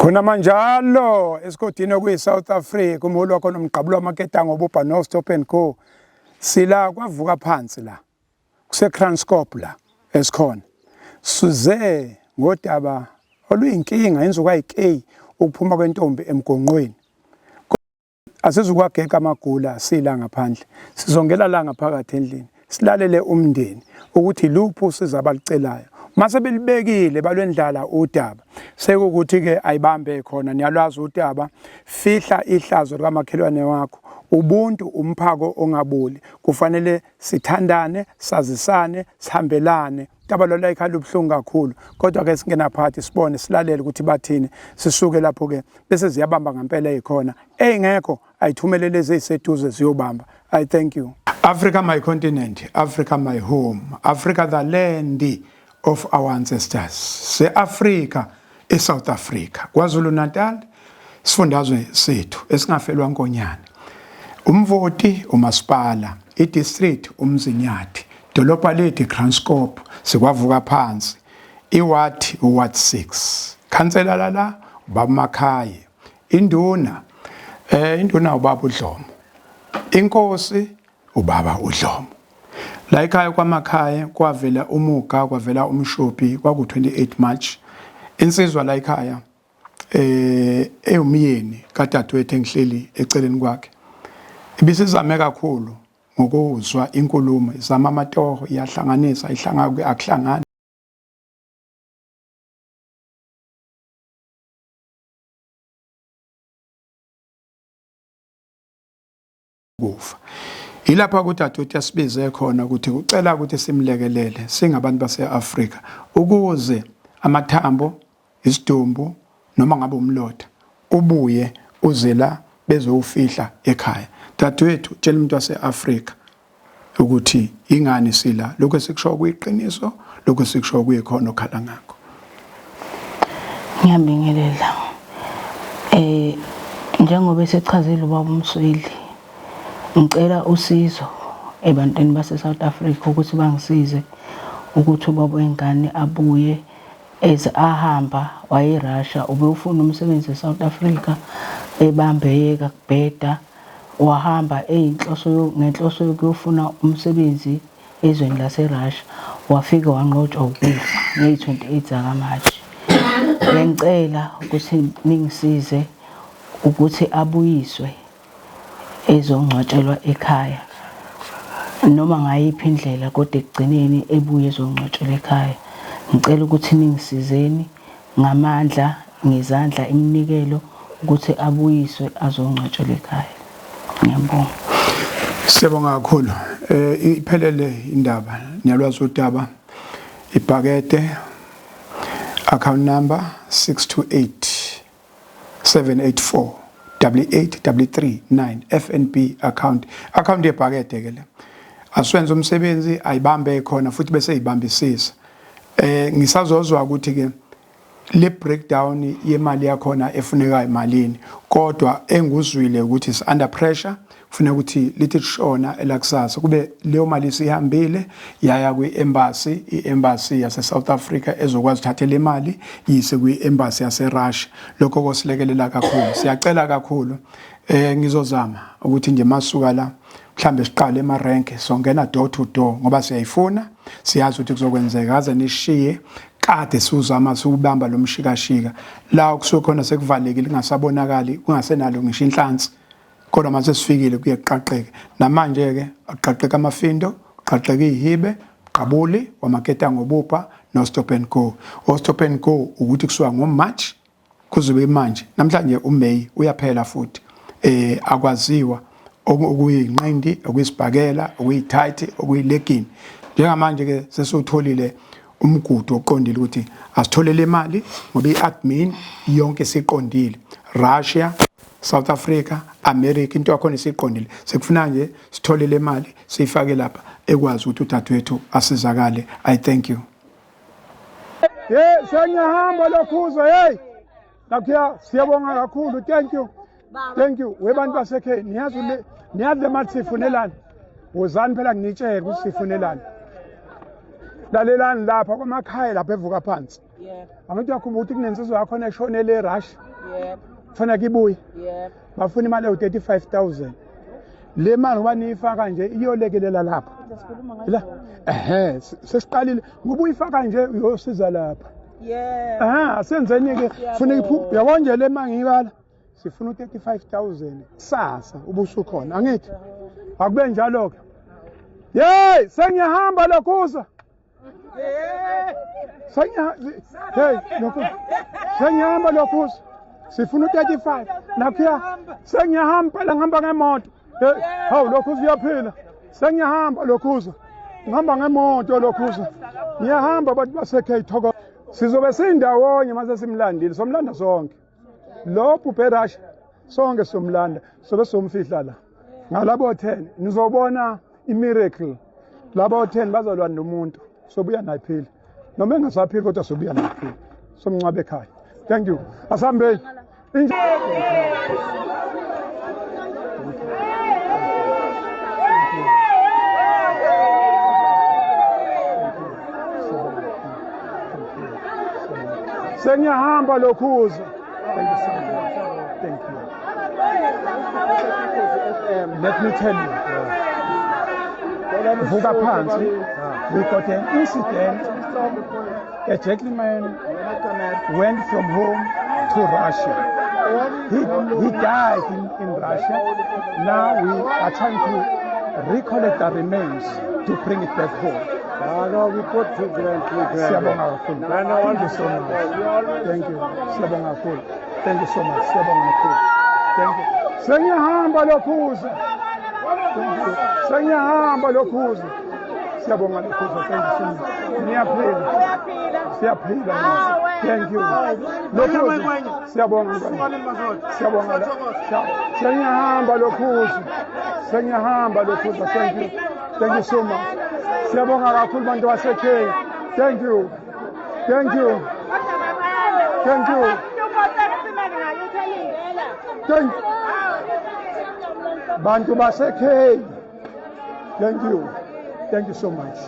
Khona manjalo esigodini okuyi South Africa umholi wakho nomgqabulo wamaketanga obubha no Stop and Go sila kwavuka phansi la kuseKranskop la esikhona suze ngodaba oluyinkinga inzuku ayik ukuphuma kwentombi emgonqweni asizukwageka amagula sila ngaphandle sizongela la ngaphakathi endlini silalele umndeni ukuthi lupho usiza abalicelayo mase belibekile balwendlala udaba sekukuthi ke ayibambe khona niyalwazi udaba fihla ihlazo likamakhelwane wakho ubuntu umphako ongabuli kufanele sithandane sazisane sihambelane daba lo layikhala ubhlungu kakhulu kodwa ke singena phakathi sibone silalele ukuthi bathini sisuke lapho ke bese ziyabamba ngempela ezikhona engekho ayithumelele eziseduze ziyobamba. I thank you. Africa my continent, Africa my home, Africa the land of our ancestors. Se Africa e South Africa KwaZulu Natal sifundazwe sethu esingafelwa nkonyane umvoti umasipala idistrict umzinyathi dolopha lethu Kranskop sikwavuka phansi iward 6 khansela la ubaba Makhaye induna ubaba uDlomo inkosi ubaba uDlomo la ekhaya kwaMakhaya kwavela umuga kwavela umshophi kwaku 28 March insizwa la ekhaya eyumyeni kadadewethu engihleli eceleni kwakhe ibisizame kakhulu ngokuzwa inkulumo izama amatoho iyahlanganisa ihlanga akuhlangana kufa ilapha kudadewethu yasibize khona ukuthi ucela ukuthi simlekelele singabantu baseAfrika ukuze amathambo isidumbu noma ngabe umlotha ubuye uzela bezowufihla ekhaya dadewethu tshela umuntu waseAfrika ukuthi ingani sila lokho sikusho kuyiqiniso lokho sikusho kuyikhona okhala ngakho. Ngiyabingelela njengoba esichazile ubaba uMsweli ngicela usizo ebantwini base South Africa ukuthi bangisize ukuthi ubaba wengane abuye ahamba waye Russia ube ufuna umsebenzi eSouth Africa ebambeyeka kubheda wahamba ngenhloso yokufuna umsebenzi ezweni lase Russia wafika wanqotshwa ukufa nge-28 zakaMarch. Ngicela ukuthi ningisize ukuthi abuyiswe ezongcwatshelwa ekhaya noma ngayiphi indlela kodwa ekugcineni ebuye ezongcwatshelwa ekhaya. Ngicela ukuthi ningisizeni ngamandla ngezandla iminikelo ukuthi abuyiswe azongcwatshelwa ekhaya. Ngiyabonga. Siyabonga kakhulu. Iphelele indaba niyalwazi udaba ibhakede account number 628 784 88339 FNB account yebhakede ke le aswenza umsebenzi ayibambe khona futhi bese yibambisisa ngisazozwa ukuthi ke le breakdown yemali yakhona efuneka imalini kodwa enguzwile ukuthi is under pressure kufanele ukuthi lithi shona elakusasa kube leyo mali sihambile yaya kwi-embassy i-embassy yase South Africa ezokwazi uthatha le mali yise kwi-embassy yase Russia lokho kosilekelela kakhulu siyacela kakhulu ngizozama ukuthi nje masuka la mhlambe siqale emarenke songena door to door ngoba siyayifuna siyazi ukuthi kuzokwenzeka aze nishiye kade sizama ukubamba lo mshikashika la kusokhona sekuvalekile kungasabonakali kungasenalo ngisho inhlansi kodwa mase sifikile kuyeqaqeka namanje ke aqaqeka amafindo aqaqeka ihibe qabuli wamaketanga obupha no Stop and Go Stop and Go ukuthi kusuka ngoMarch kuzobe manje namhlanje uMay uyaphela futhi akwaziwa okuyinqindi okuyisibhakela okuyithathi okuyilegini njengamanje ke sesutholile umgudu oqondile ukuthi asitholele imali ngoba iadmin yonke siqondile Russia South Africa America into yakhona isiqondile sekufuna nje sitholele imali siyifake lapha ekwazi ukuthi udadewethu asizakale. I thank you. Sengiyahamba lokhuzo nakho siyabonga kakhulu. Thank you webantu basekhaya niyazi le mali sifunelani wozani phela nginitshela ukuthi sifunelani lalelani lapha kwamakhaya lapha evuka phansi. Abantu yakho ukuthi kunensizwe yakho eshonele eRussia Kufanele ibuye. Yep. Bafuna imali ewu-35,000. Le mali ngoba niyifaka nje iyolekelela lapha. La sesiqalile ngoba uyifaka nje uyosiza lapha. Yeah. Asenzeni-ke funa uyabona nje le mangiyibala sifuna u-35,000 sasa ubusukhona angithi akube njalo-ke yeyi sengiyahamba lokhuza sengiyahamba lokhuza sifuna u-35 nakhuya sengiyahamba phela ngihamba ngemoto hawu lokhuza uyaphila sengiyahamba lokhuza ngihamba ngemoto lokhuza ngiyahamba abantu basekhayithoko sizobe sindawonye mase simlandile somlanda sonke lo bhubhe Russia sonke somlanda sobe somfihla la ngalabo 10 nizobona imiracle labo 10 bazalwa nomuntu sobuya nayiphila noma engasaphili kodwa sobuya nayiphila somncwabe ekhaya thank you asambeni Sengiyahamba lokhuza. Thank you so much. Thank you. Let me tell you. Vuka phansi. We got an incident. A gentleman went from home to Russia. He died in Russia. Now we are trying to recollect the remains to bring it back home. No, we put children. Siyabonga kakhulu. Thank you so much. Thank you. Siyabonga kakhulu. Thank you so much. Siyabonga kakhulu. Thank you. Sengiyahamba lokhuza. Sengiyahamba lokhuza. Siyabonga lokhuza. Thank you so much. Niyaphila. Siyaphila. Thank you. Lokhuza. Siyabonga. Siyabonga. Sengiyahamba lokhuza. Sengiyahamba lokhuza. Thank you. Thank you so much. Siyabonga kakhulu bantu basekhaya. Thank you. Thank you. Thank you. Thank you. Bantu basekhaya. Thank you. Thank you so much.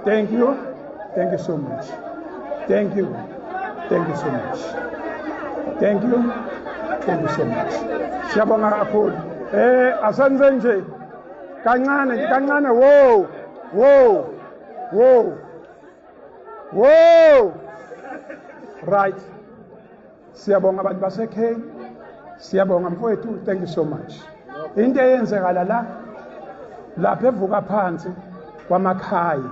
Thank you. Thank you so much. Thank you. Thank you so much. Thank you. Thank you so much. Siyabonga kakhulu. Asenze nje. Kancane. Whoa. Right. Siyabonga abantu basekhaya. Siyabonga mfowethu. Thank you so much. Into eyenzekala lapha evuka phansi kwamakhaya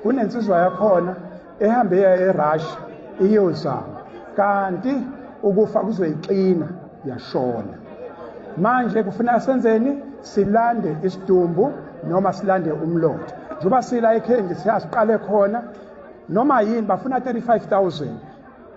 kunensizwa yakhona ehambe eRussia iyozama kanti ukufa kuzoyiqina yashona. Manje kufanele senzeni silande isidumbu noma silande umlotha. Njoba sila eKhengi siyasiqale khona noma yini bafuna 35,000.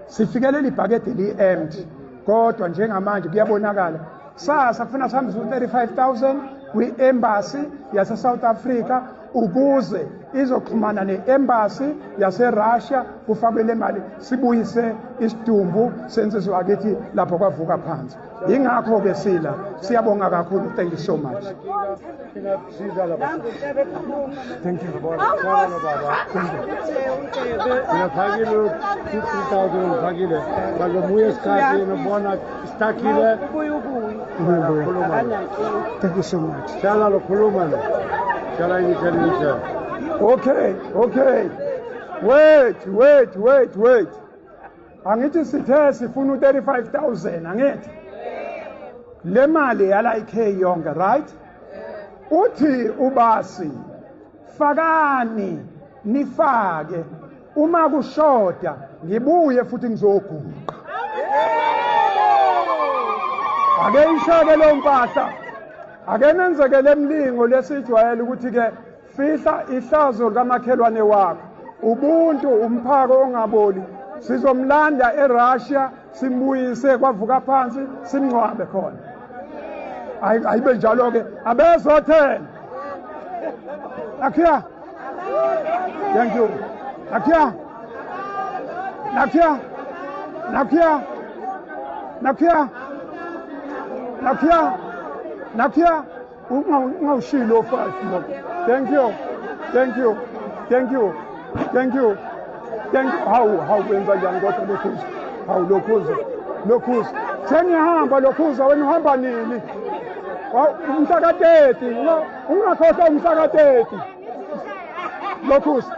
Sifikelele ibhakede li-empty kodwa njengamanje kuyabonakala sasa kufuna sihambise u-35,000 kwi-embassy yase-South Africa ukuze izoxhumana ne-embassy yase-Russia kufakwe le mali sibuyise isidumbu sensizwa wakithi lapho kwavuka phansi. Yingakho-ke sila siyabonga kakhulu. Thank you so much. Thank you. Thank you so much. Okay. Wait. Angithi sithe sifuna u-35,000 angithi. Le mali yala iKhe yonke, right? Uthi ubasi fakani nifake uma kushoda ngibuye futhi ngizoguqa. Ake ishake lo mpahla. Ake nenzeke lemlingo lesijwayele ukuthi ke fihla ihlazo likamakhelwane wakho. Ubuntu umphako ongaboli. Sizomlanda eRussia simbuyise kwavuka phansi simncwabe khona. Ayibe njalo ke abezo10. Nakia. Thank you. Nakia. Ungawushilo 5. Thank you. How wenza njani kodwa lokhuza. Sengiyahamba Lokhuza, wena uhamba nini? Umhlaka 30, ungakhohlwa umhlaka 30. Lokhuza.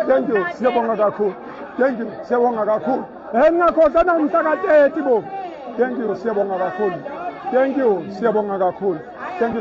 Thank you, siyabonga kakhulu. Thank you, siyabonga kakhulu. Ngingakhohlwa na umhlaka 30 bo. Thank you, siyabonga kakhulu. Thank you, siyabonga kakhulu.